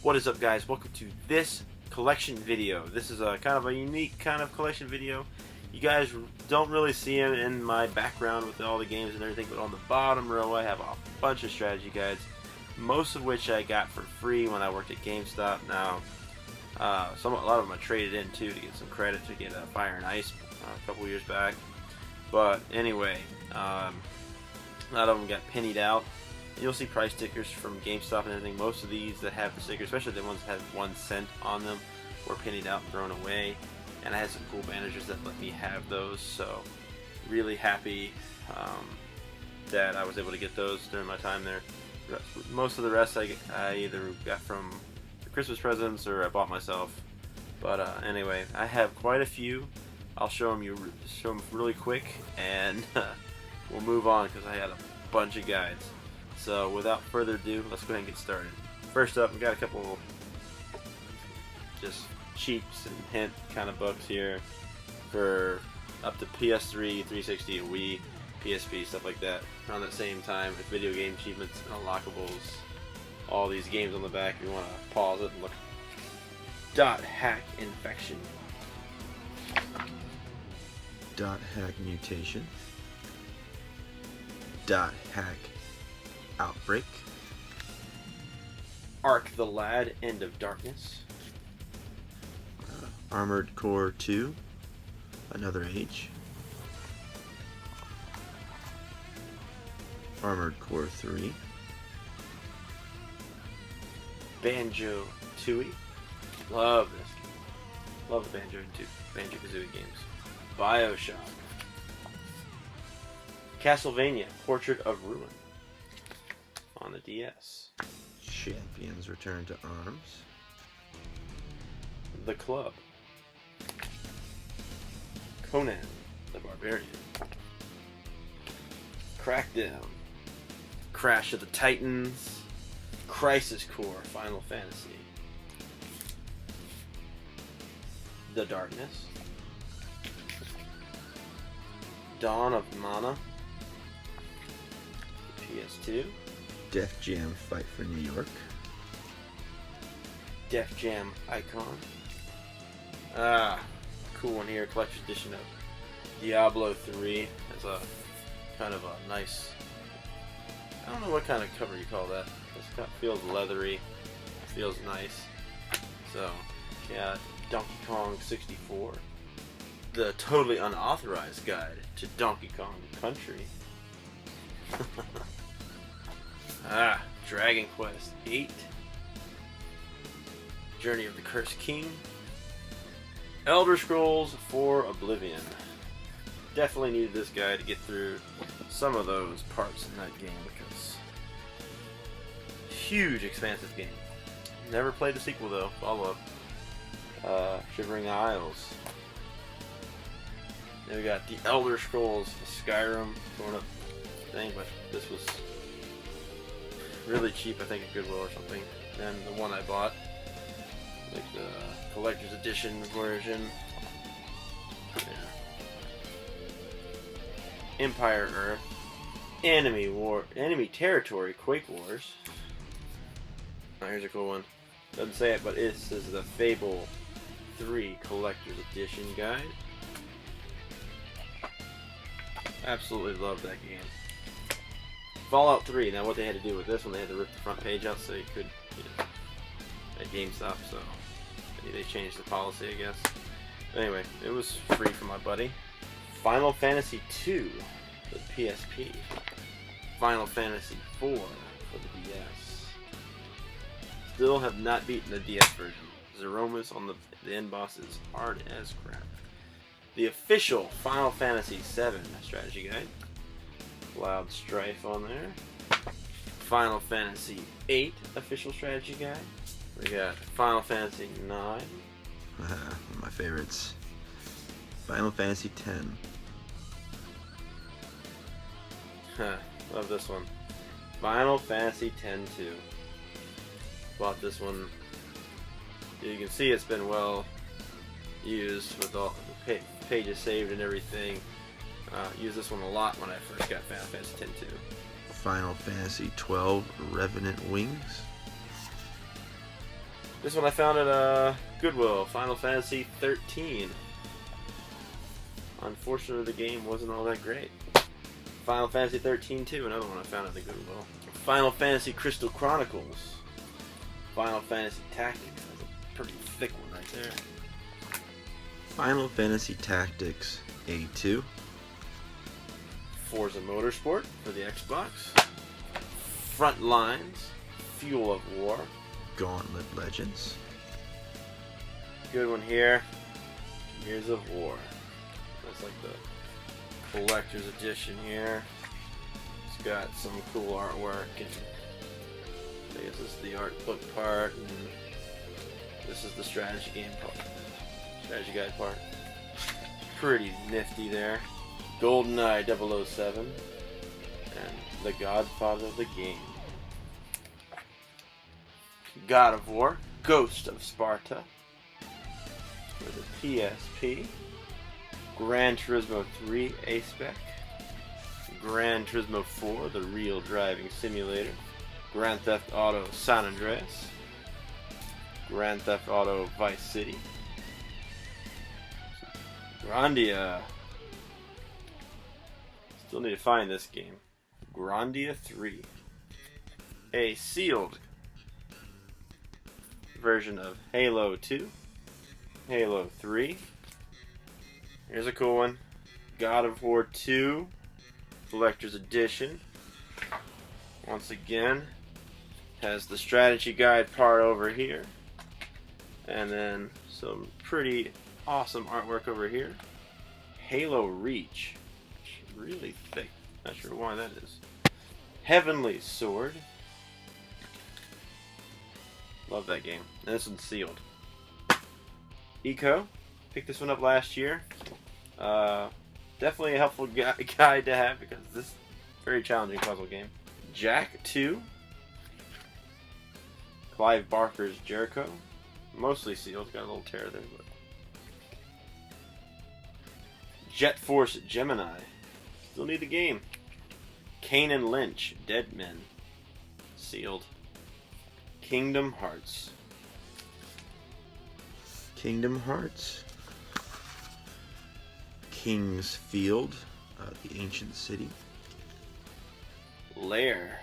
What is up, guys? Welcome to this collection video. This is a kind of a unique kind of collection video. You guys don't really see them in my background with all the games and everything, but on the bottom row I have a bunch of strategy guides, most of which I got for free when I worked at Gamestop. Now, a lot of them I traded in too to get some credit to get Fire and Ice a couple years back. But anyway, a lot of them got pennied out. You'll see price stickers from GameStop and everything. Most of these that have the stickers, especially the ones that have 1 cent on them, were pennied out and thrown away. And I had some cool managers that let me have those, so really happy that I was able to get those during my time there. Most of the rest I either got from Christmas presents or I bought myself. But anyway, I have quite a few. I'll show them really quick, and we'll move on because I had a bunch of guides. So without further ado, let's go ahead and get started. First up, we got a couple just cheats and hint kind of books here for up to PS3, 360, Wii, PSP, stuff like that. Around that same time, with video game achievements and unlockables, all these games on the back. If you want to pause it and look. .hack infection. .hack mutation. .hack outbreak. Arc the Lad, End of Darkness. Armored Core 2, Another Age. Armored Core 3. Banjo-Tooie. Love this game. Love the Banjo-Kazooie games. Bioshock. Castlevania, Portrait of Ruin. On the DS. Champions Return to Arms. The Club. Conan the Barbarian. Crackdown. Crash of the Titans. Crisis Core, Final Fantasy. The Darkness. Dawn of Mana. PS2. Def Jam Fight for New York. Def Jam Icon. Cool one here, collector's edition of Diablo 3. It's a kind of a nice, I don't know what kind of cover you call that. It feels leathery, feels nice. So, yeah, Donkey Kong 64. The totally unauthorized guide to Donkey Kong Country. Dragon Quest 8. Journey of the Cursed King. Elder Scrolls 4 Oblivion. Definitely needed this guy to get through some of those parts in that game because huge, expansive game. Never played the sequel though. Follow up. Shivering Isles. Then we got the Elder Scrolls Skyrim torn up thing, but this was really cheap, I think, at Goodwill or something. And the one I bought, like the collector's edition version. Yeah. Empire Earth. Enemy Territory, Quake Wars. Oh, here's a cool one. Doesn't say it, but this is the Fable 3 Collector's Edition guide. Absolutely love that game. Fallout 3. Now, what they had to do with this one, they had to rip the front page out so you could, at GameStop. So they changed the policy, I guess. But anyway, it was free for my buddy. Final Fantasy 2 for the PSP. Final Fantasy 4 for the DS. Still have not beaten the DS version. Zeromus on the end boss is hard as crap. The official Final Fantasy 7 strategy guide. Loud Strife on there. Final Fantasy 8 official strategy guide. We got Final Fantasy 9. One of my favorites. Final Fantasy 10. Love this one. Final Fantasy 10-2. Bought this one. You can see it's been well used with all the pages saved and everything. Used this one a lot when I first got Final Fantasy X-2. Final Fantasy 12 Revenant Wings. This one I found at Goodwill, Final Fantasy 13. Unfortunately, the game wasn't all that great. Final Fantasy 13 2, another one I found at the Goodwill. Final Fantasy Crystal Chronicles. Final Fantasy Tactics. That's a pretty thick one right there. Final Fantasy Tactics A2. Forza Motorsport for the Xbox. Front Lines. Fuel of War. Gauntlet Legends. Good one here. Gears of War. That's like the collector's edition here. It's got some cool artwork, and I guess this is the art book part, and this is the strategy game part. Strategy guide part. Pretty nifty there. GoldenEye 007 and the Godfather of the game. God of War, Ghost of Sparta for the PSP. Gran Turismo 3 A-Spec. Gran Turismo 4, the real driving simulator. Grand Theft Auto San Andreas. Grand Theft Auto Vice City. Grandia. Still need to find this game. Grandia 3. A sealed version of Halo 2. Halo 3. Here's a cool one. God of War 2. Collector's Edition. Once again, has the strategy guide part over here. And then some pretty awesome artwork over here. Halo Reach. Really thick. Not sure why that is. Heavenly Sword. Love that game. And this one's sealed. Eco. Picked this one up last year. Definitely a helpful guide to have because this is a very challenging puzzle game. Jack 2. Clive Barker's Jericho. Mostly sealed. Got a little tear there. But Jet Force Gemini. Still need the game. Kane and Lynch, Dead Men. Sealed. Kingdom Hearts. Kingdom Hearts. King's Field, the Ancient City. Lair.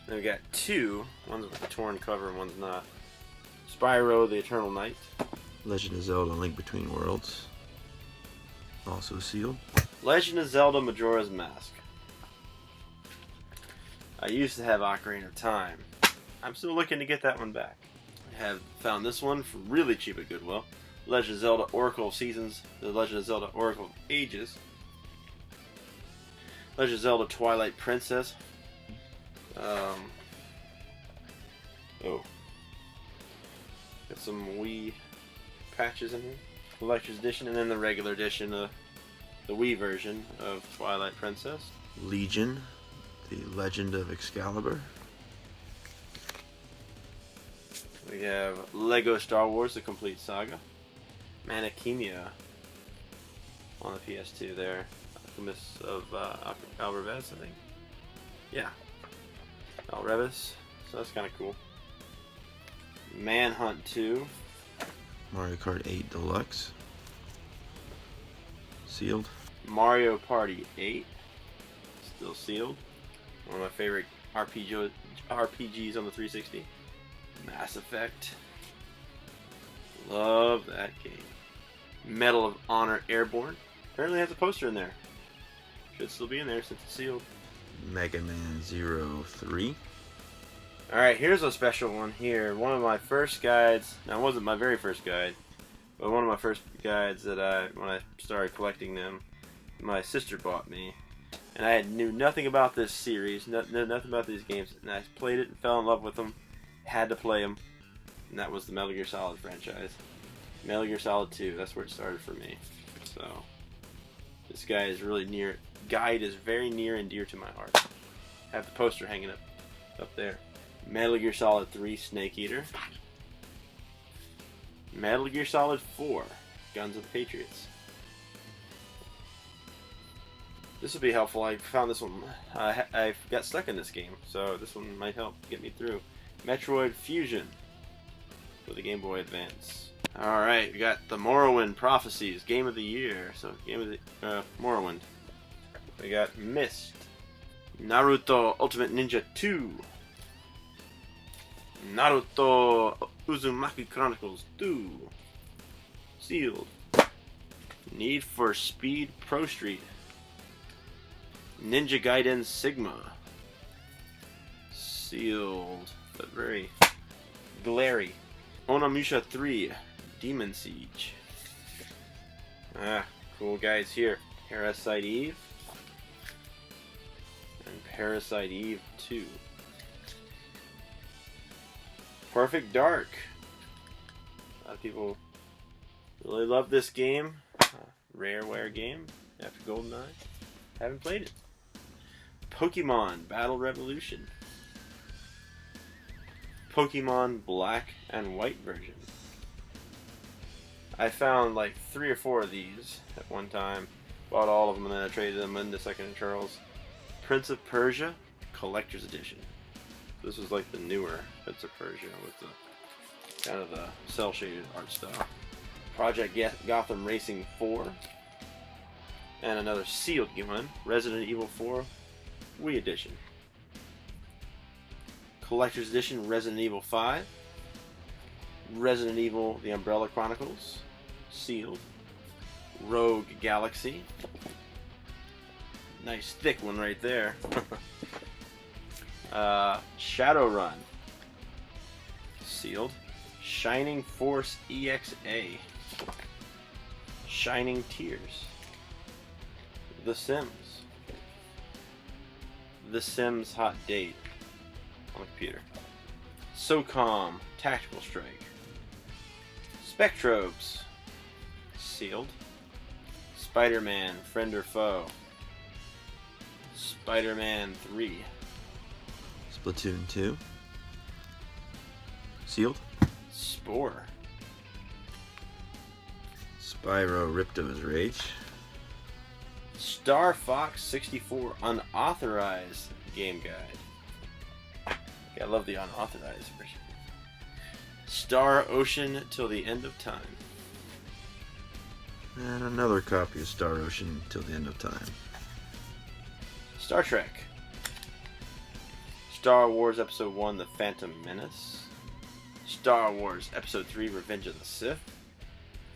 Then we got two. One's with a torn cover and one's not. Spyro the Eternal Night. Legend of Zelda: Link Between Worlds. Also sealed. Legend of Zelda Majora's Mask. I used to have Ocarina of Time. I'm still looking to get that one back. I have found this one for really cheap at Goodwill. Legend of Zelda Oracle of Seasons, the Legend of Zelda Oracle of Ages. Legend of Zelda Twilight Princess. Got some Wii patches in here. Collector's Edition, and then the regular edition, the Wii version of Twilight Princess. Legion, the Legend of Excalibur. We have Lego Star Wars: The Complete Saga. Manakemia on the PS2 there. Alchemist of Alrevis, I think. Yeah. Alrevis. So that's kind of cool. Manhunt 2. Mario Kart 8 Deluxe. Sealed. Mario Party 8. Still sealed. One of my favorite RPGs on the 360. Mass Effect. Love that game. Medal of Honor Airborne. Apparently has a poster in there. Should still be in there since it's sealed. Mega Man 03. Alright, here's a special one here. One of my first guides. Now, it wasn't my very first guide, but one of my first guides that when I started collecting them, my sister bought me. And I knew nothing about this series, nothing about these games. And I played it and fell in love with them. Had to play them. And that was the Metal Gear Solid franchise. Metal Gear Solid 2, that's where it started for me. So, this guy is really near. Guide is very near and dear to my heart. I have the poster hanging up there. Metal Gear Solid 3 Snake Eater. Metal Gear Solid 4 Guns of the Patriots. This would be helpful. I found this one. I got stuck in this game, so this one might help get me through. Metroid Fusion. for the Game Boy Advance. Alright, we got the Morrowind Prophecies, Game of the Year. So, Game of the Morrowind. We got Myst, Naruto Ultimate Ninja 2, Naruto Uzumaki Chronicles 2, Sealed, Need for Speed Pro Street, Ninja Gaiden Sigma, sealed, but very glary, Onimusha 3, Demon Siege. Cool guys here. Parasite Eve and Parasite Eve 2. Perfect Dark. A lot of people really love this game. Rareware game after GoldenEye. Haven't played it. Pokemon Battle Revolution. Pokemon Black and White version. I found like 3 or 4 of these at one time. Bought all of them and then I traded them into Second and Charles. Prince of Persia Collector's Edition. This was like the newer Prince of Persia with the kind of the cel shaded art style. Project Gotham Racing 4. And another sealed one, Resident Evil 4 Wii Edition. Collector's Edition Resident Evil 5. Resident Evil The Umbrella Chronicles, sealed. Rogue Galaxy. Nice thick one right there. Shadowrun, sealed. Shining Force EXA. Shining Tears. The Sims. The Sims Hot Date on the computer. SOCOM Tactical Strike. Spectrobes, sealed. Spider-Man Friend or Foe. Spider-Man 3. Splatoon 2. Sealed. Spore. Spyro Ripto's Rage. Star Fox 64 Unauthorized Game Guide. I love the unauthorized version. Star Ocean Till the End of Time. And another copy of Star Ocean Till the End of Time. Star Trek. Star Wars Episode 1 The Phantom Menace. Star Wars Episode 3 Revenge of the Sith.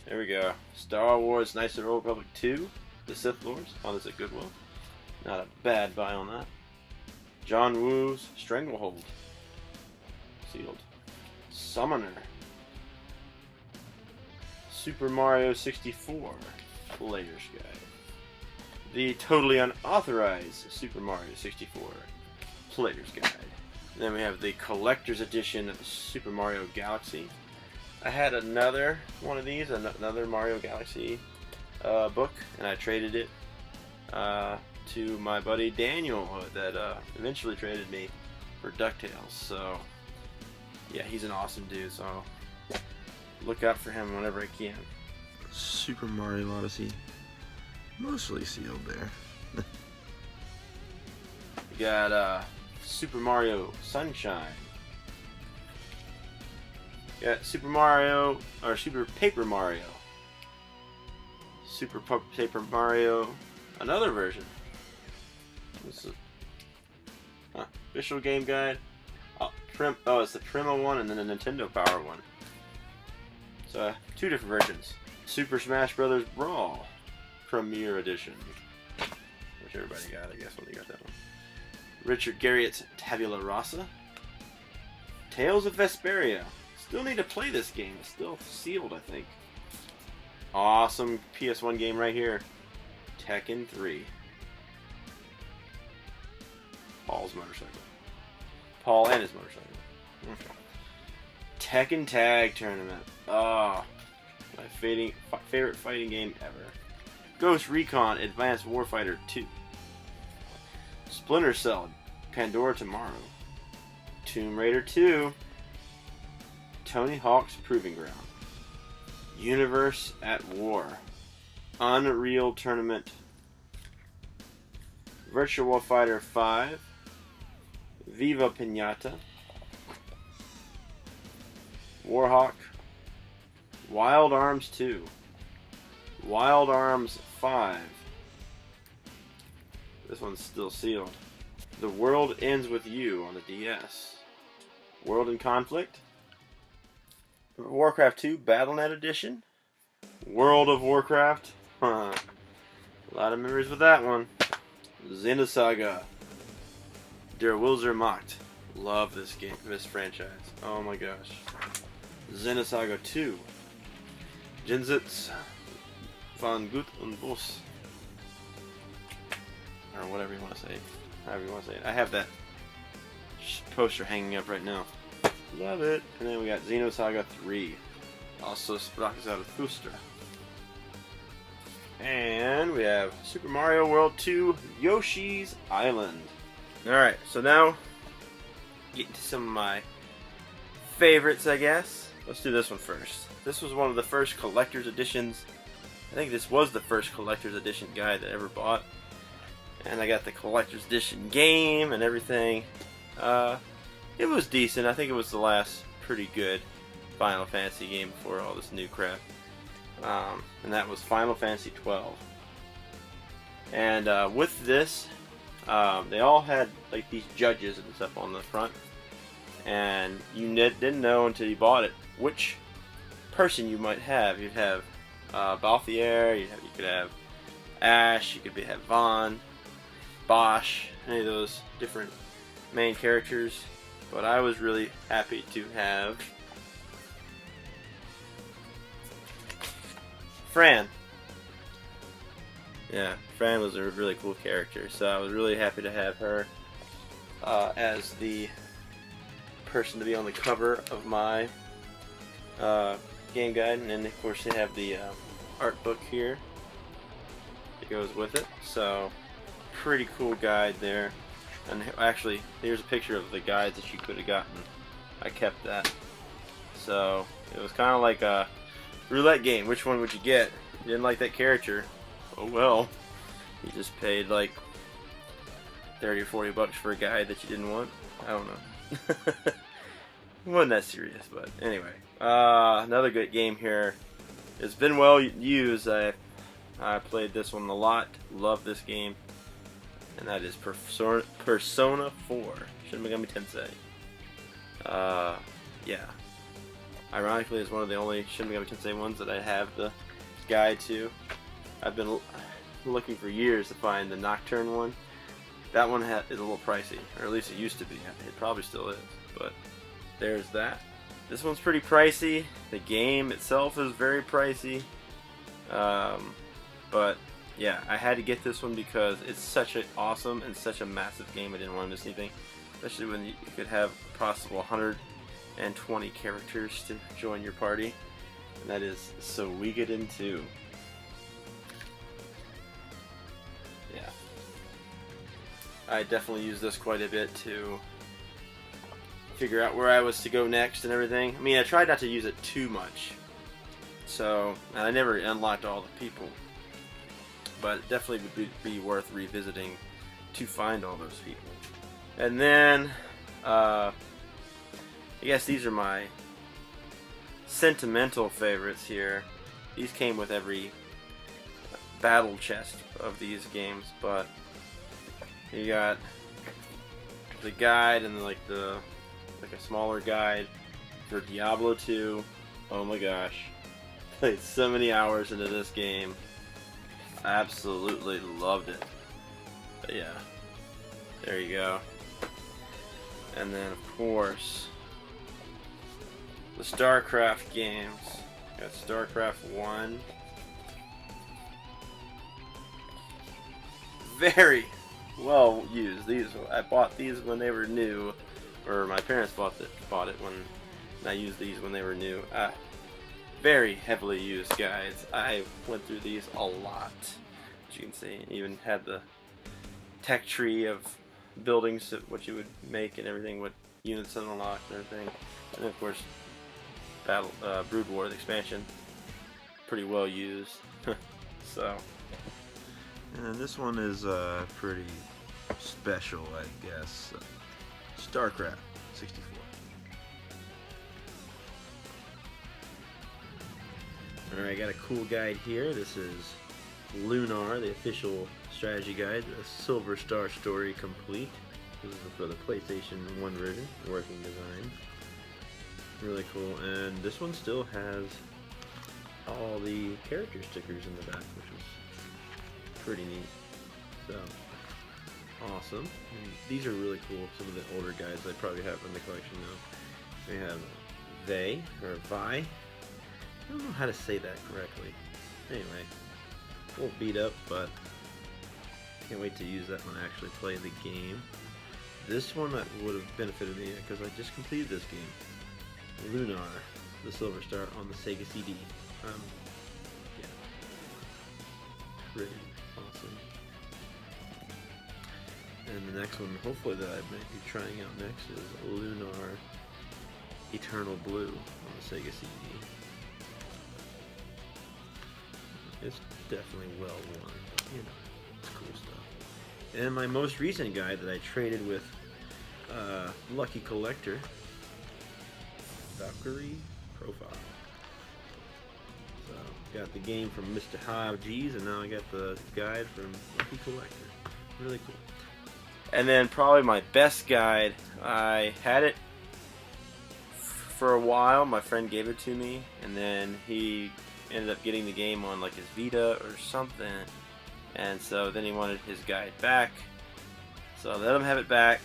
There we go. Star Wars Knights of the Old Republic 2 The Sith Lords. Oh, that's a good one. Not a bad buy on that. John Woo's Stranglehold. Sealed. Summoner. Super Mario 64 Player's Guide. The totally unauthorized Super Mario 64 Player's Guide. Then we have the Collector's Edition of Super Mario Galaxy. I had another one of these, another Mario Galaxy book, and I traded it to my buddy Daniel that eventually traded me for DuckTales. So yeah, he's an awesome dude, so look out for him whenever I can. Super Mario Odyssey, mostly sealed there. We got Super Mario Sunshine. Got Super Mario, or Super Paper Mario. Super Paper Mario, another version. This is official game guide. It's the Prima one and then the Nintendo Power one. So 2 different versions. Super Smash Bros. Brawl Premier Edition, which everybody got, I guess, when they got that one. Richard Garriott's Tabula Rasa. Tales of Vesperia. Still need to play this game. It's still sealed, I think. Awesome PS1 game right here. Tekken 3. Paul's motorcycle. Paul and his motorcycle. Tekken Tag Tournament. Oh, my favorite fighting game ever. Ghost Recon Advanced Warfighter 2. Splinter Cell Pandora Tomorrow. Tomb Raider 2. Tony Hawk's Proving Ground. Universe at War. Unreal Tournament. Virtua Fighter 5. Viva Pinata. Warhawk, Wild Arms 2, Wild Arms 5. This one's still sealed. The World Ends With You on the DS. World in Conflict. Warcraft 2 Battle.net Edition. World of Warcraft. A lot of memories with that one. Xenosaga. Der Wilzer Macht. Love this game, this franchise. Oh my gosh. Xenosaga 2. Jensetz von Gut und Böse. Or whatever you want to say. However you want to say it. I have that poster hanging up right now. Love it. And then we got Xenosaga 3. Also Spraches out of Fustra. And we have Super Mario World 2 Yoshi's Island. Alright, so now getting to some of my favorites, I guess. Let's do this one first. This was one of the first collector's editions. I think this was the first collector's edition guide that I ever bought. And I got the collector's edition game and everything. It was decent. I think it was the last pretty good Final Fantasy game before all this new crap. And that was Final Fantasy 12. And with this, they all had like these judges and stuff on the front. And you didn't know until you bought it which person you might have. You'd have Balthier, you could have Ash, you could have Vaughn, Bosch, any of those different main characters. But I was really happy to have Fran. Yeah, Fran was a really cool character, so I was really happy to have her as the person to be on the cover of my game guide. And then of course they have the art book here that goes with it, so pretty cool guide there. And actually, here's a picture of the guides that you could have gotten. I kept that. So it was kind of like a roulette game. Which one would you get? If you didn't like that character, oh well. You just paid like 30 or 40 bucks for a guide that you didn't want. I don't know. It wasn't that serious, but anyway. Another good game here. It's been well used. I played this one a lot. Love this game. And that is Persona 4 Shin Megami Tensei. Yeah. Ironically, it's one of the only Shin Megami Tensei ones that I have the guide to. I've been looking for years to find the Nocturne one. That one is a little pricey, or at least it used to be. It probably still is, but there's that. This one's pretty pricey. The game itself is very pricey. But yeah, I had to get this one because it's such an awesome and such a massive game. I didn't want to miss anything, especially when you could have a possible 120 characters to join your party, and that is Suikoden 2. Yeah, I definitely used this quite a bit to figure out where I was to go next and everything. I mean, I tried not to use it too much, so I never unlocked all the people. But it definitely would be worth revisiting to find all those people. And then, I guess these are my sentimental favorites here. These came with every battle chest of these games, but you got the guide and like a smaller guide for Diablo 2. Oh my gosh, played so many hours into this game. Absolutely loved it. But yeah, there you go. And then of course the Starcraft games. Got Starcraft 1. Very well used. I bought these when they were new, or my parents bought it when I used these when they were new. Very heavily used guides. I went through these a lot, as you can see. Even had the tech tree of buildings, what you would make and everything, what units unlocked and everything. And of course, Brood War, the expansion, pretty well used. So. And this one is pretty special, I guess. Starcraft 64. Alright, I got a cool guide here. This is Lunar, the official strategy guide, the Silver Star Story Complete. This is for the PlayStation 1 version, working design. Really cool, and this one still has all the character stickers in the back, which is pretty neat. So, awesome. And these are really cool, some of the older guides I probably have in the collection now. We have they, or Vi. I don't know how to say that correctly. Anyway, a little beat up, but can't wait to use that when I actually play the game. This one that would have benefited me because I just completed this game. Lunar, the Silver Star on the Sega CD. Yeah, pretty awesome. And the next one, hopefully that I might be trying out next, is Lunar Eternal Blue on the Sega CD. It's definitely well worn, but you know, it's cool stuff. And my most recent guide that I traded with Lucky Collector, Valkyrie Profile. So, got the game from Mr. Hive G's, and now I got the guide from Lucky Collector. Really cool. And then probably my best guide, I had it for a while. My friend gave it to me, and then he ended up getting the game on like his Vita or something, and so then he wanted his guide back, so I let him have it back,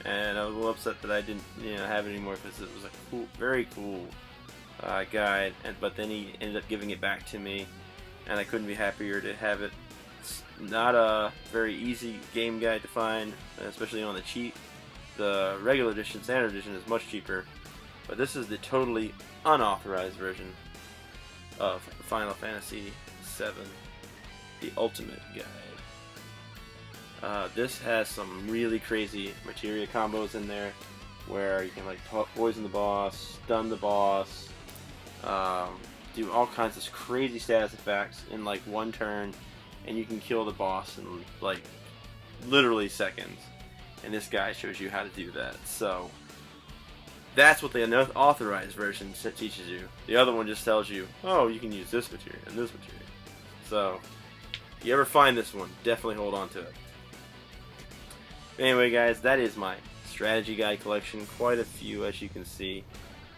and I was a little upset that I didn't have it anymore because it was a cool, very cool guide, but then he ended up giving it back to me, and I couldn't be happier to have it. It's not a very easy game guide to find, especially on the cheap. The regular edition, standard edition, is much cheaper, but this is the totally unauthorized version of Final Fantasy VII, the Ultimate Guide. This has some really crazy materia combos in there, where you can like poison the boss, stun the boss, do all kinds of crazy status effects in like one turn, and you can kill the boss in like literally seconds. And this guy shows you how to do that. So that's what the unauthorized version teaches you. The other one just tells you, oh, you can use this material and this material. So, if you ever find this one, definitely hold on to it. Anyway, guys, that is my strategy guide collection. Quite a few, as you can see.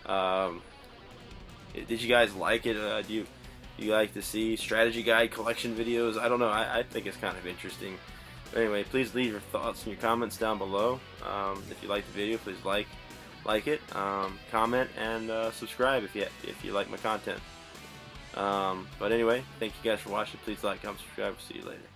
Did you guys like it? Do you like to see strategy guide collection videos? I don't know. I think it's kind of interesting. But anyway, please leave your thoughts and your comments down below. If you like the video, please like it, comment, and subscribe if you like my content. But anyway, thank you guys for watching. Please like, comment, subscribe. See you later.